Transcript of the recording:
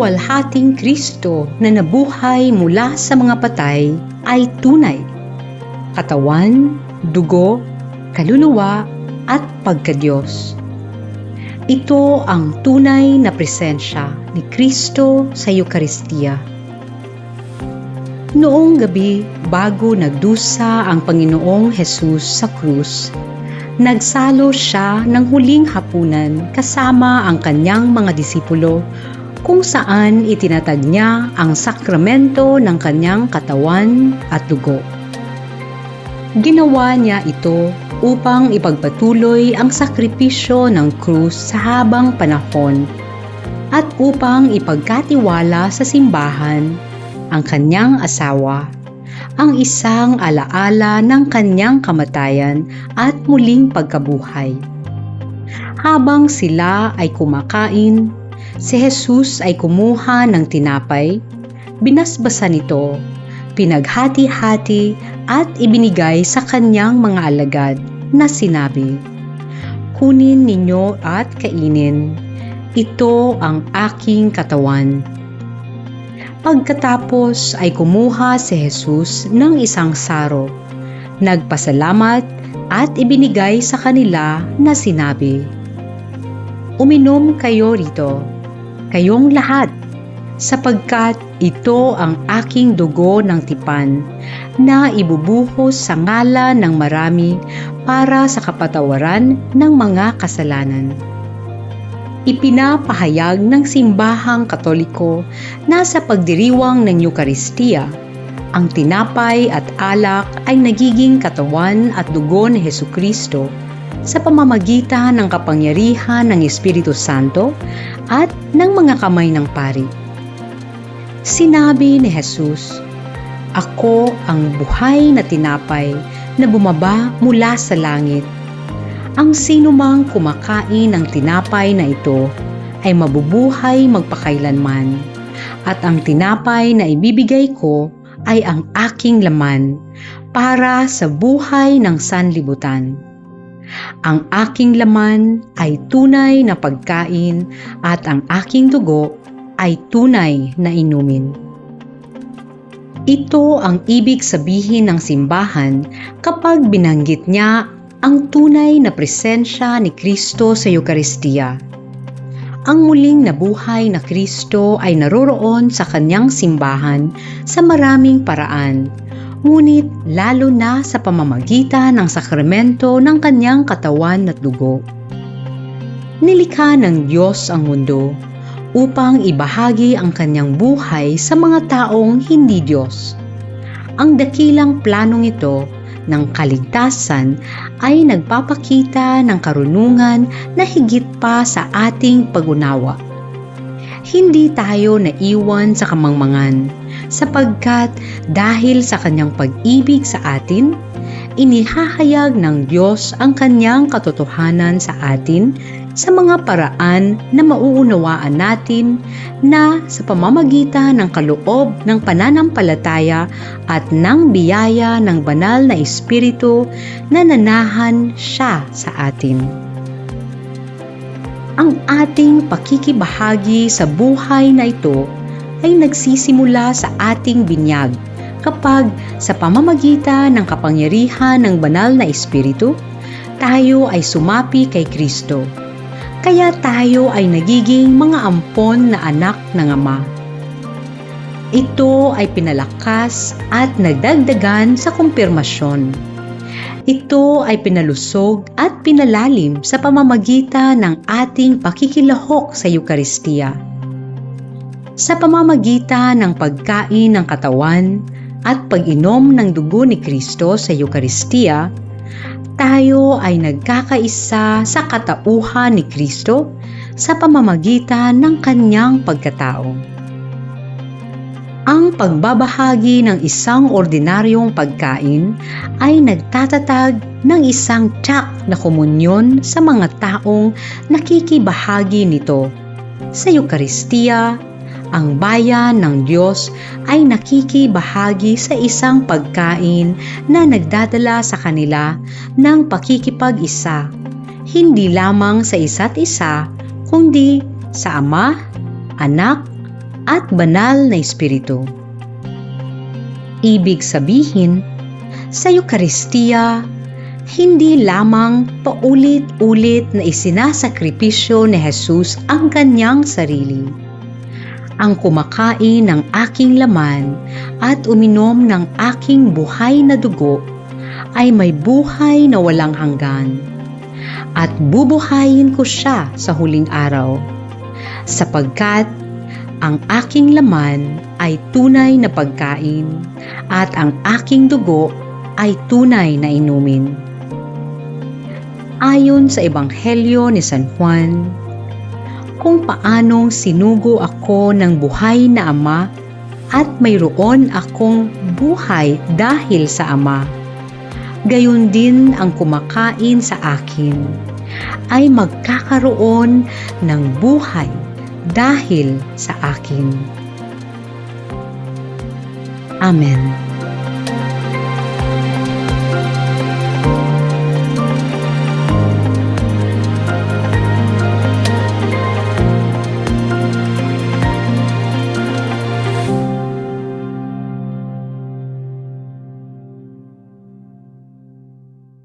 luwalhating Kristo na nabuhay mula sa mga patay ay tunay. Katawan, dugo, kaluluwa at pagkadiyos. Ito ang tunay na presensya ni Kristo sa Eucharistia. Noong gabi bago nagdusa ang Panginoong Jesus sa krus, nagsalo siya ng huling hapunan kasama ang kanyang mga disipulo kung saan itinatag niya ang sakramento ng kanyang katawan at dugo. Ginawa niya ito upang ipagpatuloy ang sakripisyo ng krus sa habang panahon at upang ipagkatiwala sa simbahan ang kanyang asawa, ang isang alaala ng kanyang kamatayan at muling pagkabuhay. Habang sila ay kumakain, si Jesus ay kumuha ng tinapay, binasbasan ito, pinaghati-hati at ibinigay sa kanyang mga alagad na sinabi, "Kunin ninyo at kainin, ito ang aking katawan." Pagkatapos ay kumuha si Jesus ng isang saro, nagpasalamat at ibinigay sa kanila na sinabi, "Uminom kayo rito, kayong lahat, sapagkat ito ang aking dugo ng tipan na ibubuhos sa ngalan ng marami para sa kapatawaran ng mga kasalanan." Ipinapahayag ng simbahang Katoliko na sa pagdiriwang ng Eucharistia, ang tinapay at alak ay nagiging katawan at dugo ni Hesukristo sa pamamagitan ng kapangyarihan ng Espiritu Santo at ng mga kamay ng pari. Sinabi ni Jesus, "Ako ang buhay na tinapay na bumaba mula sa langit. Ang sinumang kumakain ng tinapay na ito ay mabubuhay magpakailanman, at ang tinapay na ibibigay ko ay ang aking laman para sa buhay ng sanlibutan. Ang aking laman ay tunay na pagkain at ang aking dugo ay tunay na inumin." Ito ang ibig sabihin ng simbahan kapag binanggit niya ang tunay na presensya ni Kristo sa Eucharistia. Ang muling nabuhay na Kristo ay naroroon sa kanyang simbahan sa maraming paraan, ngunit lalo na sa pamamagitan ng sakramento ng kanyang katawan at dugo. Nilikha ng Diyos ang mundo upang ibahagi ang kanyang buhay sa mga taong hindi Diyos. Ang dakilang planong ito ng kaligtasan ay nagpapakita ng karunungan na higit pa sa ating pag-unawa. Hindi tayo naiwan sa kamangmangan, sapagkat dahil sa kanyang pag-ibig sa atin, inihahayag ng Diyos ang kanyang katotohanan sa atin sa mga paraan na mauunawaan natin na sa pamamagitan ng kaloob ng pananampalataya at ng biyaya ng banal na Espiritu na nanahan siya sa atin. Ang ating pakikibahagi sa buhay na ito ay nagsisimula sa ating binyag kapag sa pamamagitan ng kapangyarihan ng banal na Espiritu, tayo ay sumapi kay Kristo. Kaya tayo ay nagiging mga ampon na anak ng Ama. Ito ay pinalakas at nagdagdagan sa kumpirmasyon. Ito ay pinalusog at pinalalim sa pamamagitan ng ating pakikilahok sa Eucharistia. Sa pamamagitan ng pagkain ng katawan at pag-inom ng dugo ni Kristo sa Eucharistia, tayo ay nagkakaisa sa katauhan ni Kristo sa pamamagitan ng kanyang pagkatao. Ang pagbabahagi ng isang ordinaryong pagkain ay nagtatatag ng isang tiyak na komunyon sa mga taong nakikibahagi nito. Sa Eucharistia, ang bayan ng Diyos ay nakikibahagi sa isang pagkain na nagdadala sa kanila ng pakikipag-isa, hindi lamang sa isa't isa, kundi sa Ama, Anak, at banal na Espiritu. Ibig sabihin, sa Eucharistia, hindi lamang paulit-ulit na isinasakripisyo ni Jesus ang kanyang sarili. Ang kumakain ng aking laman at uminom ng aking buhay na dugo ay may buhay na walang hanggan, at bubuhayin ko siya sa huling araw, sapagkat ang aking laman ay tunay na pagkain at ang aking dugo ay tunay na inumin. Ayon sa Ebanghelyo ni San Juan, kung paanong sinugo ako ng buhay na Ama at mayroon akong buhay dahil sa Ama, gayon din ang kumakain sa akin ay magkakaroon ng buhay dahil sa akin. Amen.